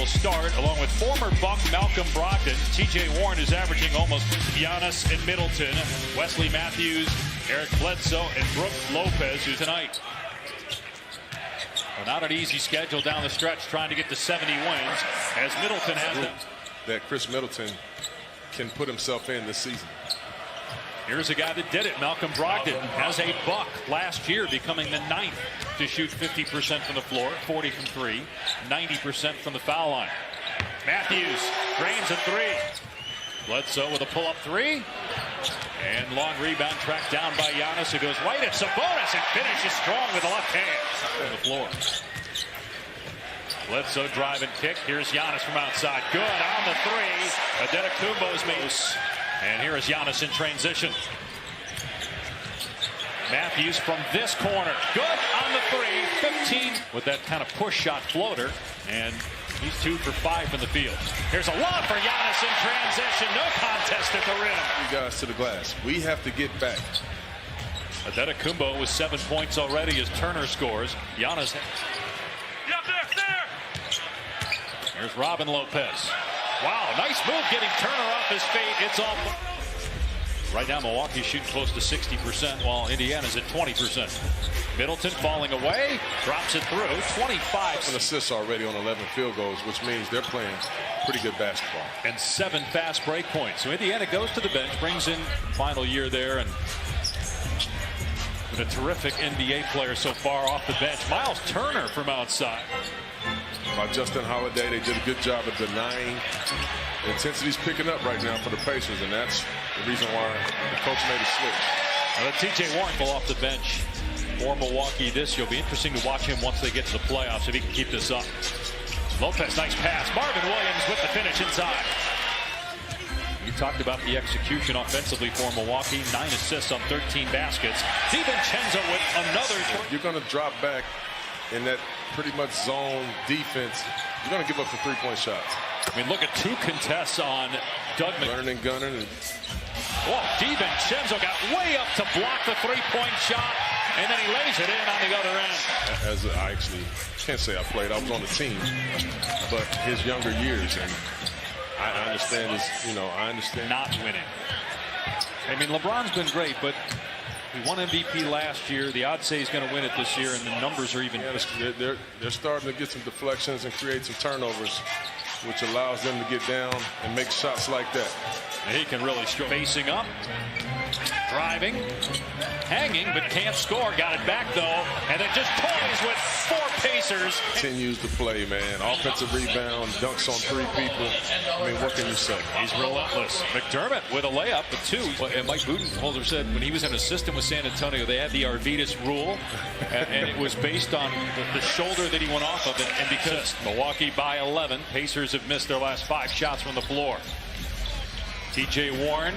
will start along with former Buck Malcolm Brogdon. T.J. Warren is averaging almost Giannis and Middleton, Wesley Matthews, Eric Bledsoe, and Brook Lopez, who's tonight. Well, not an easy schedule down the stretch, trying to get to 70 wins, as Middleton has them. That Chris Middleton can put himself in this season. Here's a guy that did it. Malcolm Brogdon has a buck last year, becoming the 9th to shoot 50% from the floor, 40 from 3, 90% from the foul line. Matthews drains a 3. Bledsoe with a pull-up 3. And long rebound tracked down by Giannis, who goes right at Sabonis and finishes strong with the left hand on the floor. Bledsoe drive and kick. Here's Giannis from outside. Good on the 3. Adetokounmpo's made. And here is Giannis in transition. Matthews from this corner. Good on the 3. 15 with that kind of push shot floater. And he's 2 for 5 from the field. Here's a lob for Giannis in transition. No contest at the rim. You guys to the glass. We have to get back. Adetokounmpo with 7 points already as Turner scores. Giannis. Here's Robin Lopez. Wow, nice move getting Turner off his feet. It's all. Right now, Milwaukee's shooting close to 60%, while Indiana's at 20%. Middleton falling away, drops it through. 25 assists already on 11 field goals, which means they're playing pretty good basketball. And 7 fast break points. So Indiana goes to the bench, brings in final year there, and with a terrific NBA player so far off the bench. Miles Turner from outside. By Justin Holiday, they did a good job of denying. The intensity's picking up right now for the Pacers, and that's the reason why the coach made a switch. Well, T.J. Warren will off the bench for Milwaukee this year. It'll be interesting to watch him once they get to the playoffs if he can keep this up. Lopez, nice pass. Marvin Williams with the finish inside. You talked about the execution offensively for Milwaukee. 9 assists on 13 baskets. DiVincenzo with another. You're going to drop back in that pretty much zone defense. You're going to give up the 3-point shots. I mean, look at 2 contests on Doug Gunning and Gunning. Oh, DiVincenzo got way up to block the 3-point shot, and then he lays it in on the other end. As I actually can't say I played, I was on the team, but his younger years, and I understand his, I understand not winning. I mean, LeBron's been great, but he won MVP last year. The odds say he's going to win it this year, and the numbers are even. Yeah, they're starting to get some deflections and create some turnovers, which allows them to get down and make shots like that. And he can really facing up, driving, hanging, but can't score. Got it back though, and then just toys with 4 Pacers. Continues to play, man. Offensive rebound, dunks on 3 people. I mean, what can you say? He's relentless. McDermott with a layup at 2. And Mike Budenholzer said when he was an assistant with San Antonio, they had the Arvidas rule, and it was based on the shoulder that he went off of, and because Milwaukee by 11, Pacers have missed their last 5 shots from the floor. T.J. Warren,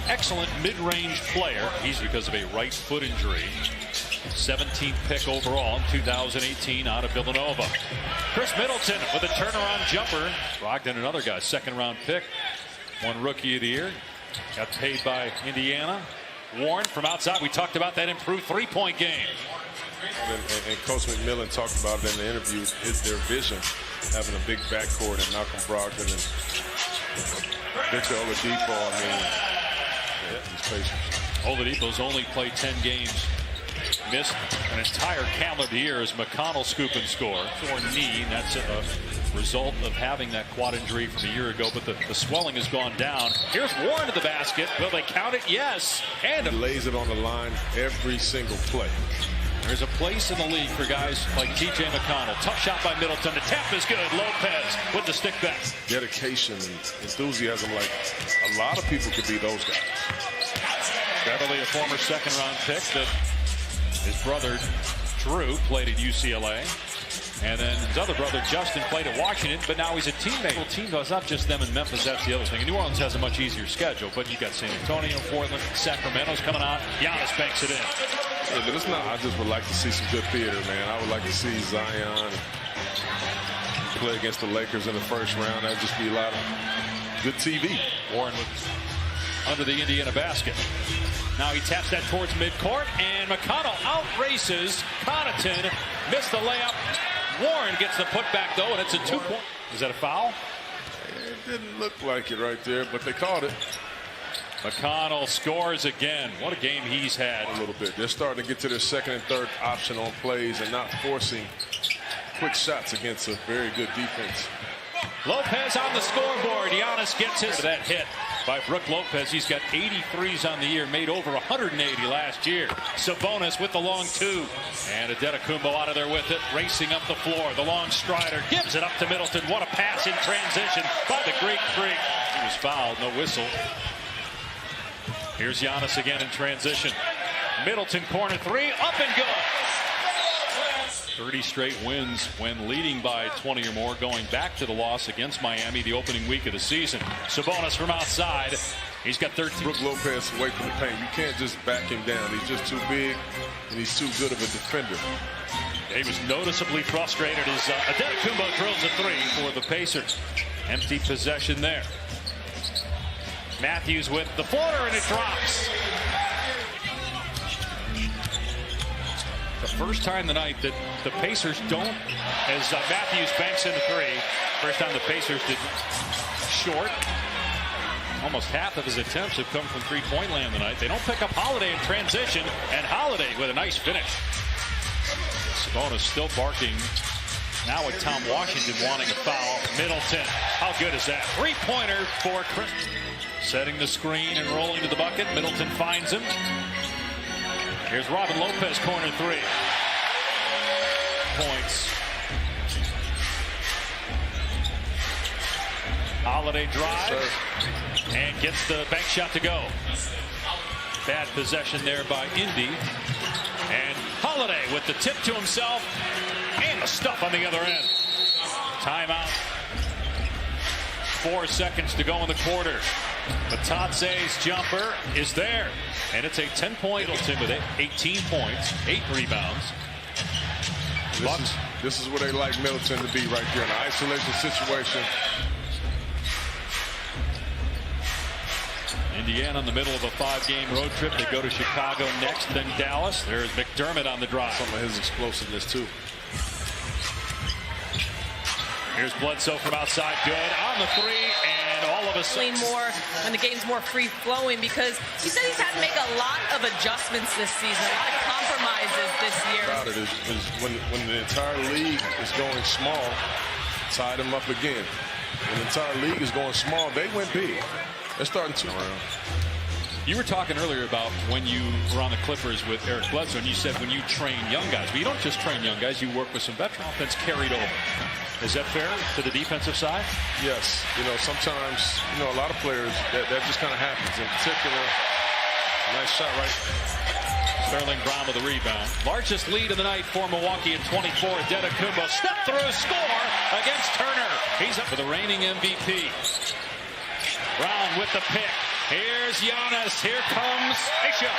excellent mid-range player. He's because of a right foot injury. 17th pick overall in 2018 out of Villanova. Chris Middleton with a turnaround jumper. Brogdon, another guy, 2nd-round pick. Won Rookie of the Year. Got paid by Indiana. Warren from outside. We talked about that improved 3-point game. And Coach McMillan talked about it in the interview, their vision, having a big backcourt and Malcolm Brogdon and Victor Oladipo. I mean, these Pacers. Oladipo's only played 10 games. Missed an entire calendar year as McConnell scoop and score. Sore knee, and that's a result of having that quad injury from a year ago, but the swelling has gone down. Here's Warren to the basket. Will they count it? Yes. And he lays it on the line every single play. There's a place in the league for guys like T.J. McConnell. Tough shot by Middleton. The tap is good. Lopez with the stick back. Dedication and enthusiasm, like a lot of people could be those guys. Beverly, a former 2nd-round pick that his brother Drew played at UCLA. And then his other brother Justin played at Washington, but now he's a teammate. Well, team does not just them in Memphis, that's the other thing. And New Orleans has a much easier schedule, but you got San Antonio, Portland, Sacramento's coming out. Giannis banks it in. Yeah, but it's not. I just would like to see some good theater, man. I would like to see Zion play against the Lakers in the 1st round. That'd just be a lot of good TV. Warren under the Indiana basket. Now he taps that towards midcourt, and McConnell outraces Connaughton. Missed the layup. Warren gets the putback though, and it's a 2-point. Is that a foul? It didn't look like it right there, but they called it. McConnell scores again. What a game he's had. A little bit. They're starting to get to their second and third option on plays and not forcing quick shots against a very good defense. Lopez on the scoreboard. Giannis gets his. That hit by Brook Lopez. He's got 83s on the year, made over 180 last year. Sabonis with the long two. And Adetokounmpo out of there with it, racing up the floor. The long strider gives it up to Middleton. What a pass in transition by the Greek Freak. He was fouled, no whistle. Here's Giannis again in transition. Middleton corner three, up and good. 30 straight wins when leading by 20 or more, going back to the loss against Miami the opening week of the season. Sabonis from outside. He's got 13. Brook Lopez away from the paint. You can't just back him down. He's just too big, and he's too good of a defender. He was noticeably frustrated as Adetokounmpo drills a three for the Pacers. Empty possession there. Matthews with the floater, and it drops. The first time tonight that the Pacers don't, as Matthews banks in the three. First time the Pacers did short. Almost half of his attempts have come from three-point land tonight. They don't pick up Holiday in transition, and Holiday with a nice finish. Sabonis still barking. Now with Tom Washington wanting a foul. Middleton, how good is that? Three-pointer for Chris. Setting the screen and rolling to the bucket. Middleton finds him. Here's Robin Lopez, corner three. Points. Holiday drive and gets the bank shot to go. Bad possession there by Indy. And Holiday with the tip to himself and the stuff on the other end. Timeout. 4 seconds to go in the quarter. Batatse's jumper is there. And it's a 10-point Middleton with 18 points, 8 rebounds. This is where they like Middleton to be right there in an isolation situation. Indiana in the middle of a 5-game road trip. They go to Chicago next, then Dallas. There's McDermott on the drive. Some of his explosiveness, too. Here's Bledsoe from outside. Good on the three, and all of a sudden more when the game's more free-flowing, because he said he's had to make a lot of adjustments this season, a lot of compromises this year. About it is when the entire league is going small, tied them up again. When the entire league is going small, they went big. They're starting to around. You were talking earlier about when you were on the Clippers with Eric Bledsoe, and you said when you train young guys, but you don't just train young guys, you work with some veteran offense carried over. Is that fair to the defensive side? Yes. You know, sometimes, you know, a lot of players, that just kind of happens. In particular, nice shot right. Sterling Brown with the rebound. Largest lead of the night for Milwaukee at 24. Adetokounmpo step through, score against Turner. He's up for the reigning MVP. Brown with the pick. Here's Giannis. Here comes Aisha.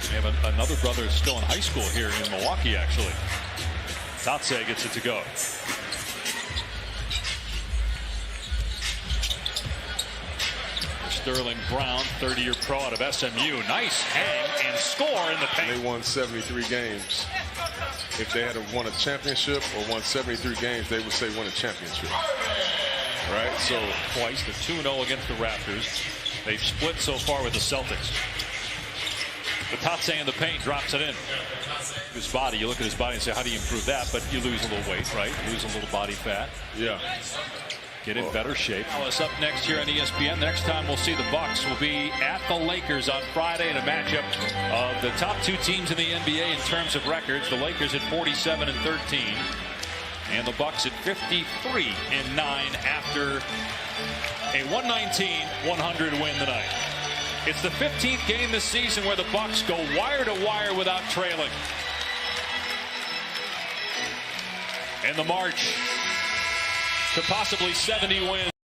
We have another brother still in high school here in Milwaukee, actually. Tatse gets it to go. Sterling Brown, 30-year pro out of SMU. Nice hang and score in the paint. They won 73 games. If they had won a championship or won 73 games, they would say won a championship. Right? So twice, the 2-0 against the Raptors. They've split so far with the Celtics. Batatse in the paint, drops it in. His body, you look at his body and say, how do you improve that? But you lose a little weight, right? You lose a little body fat. Yeah. Get in better shape. Us up next year on ESPN. Next time we'll see the Bucks will be at the Lakers on Friday in a matchup of the top 2 teams in the NBA in terms of records. The Lakers at 47-13. And the Bucks at 53-9 after a 119-100 win tonight. It's the 15th game this season where the Bucks go wire to wire without trailing. And the march to possibly 70 wins.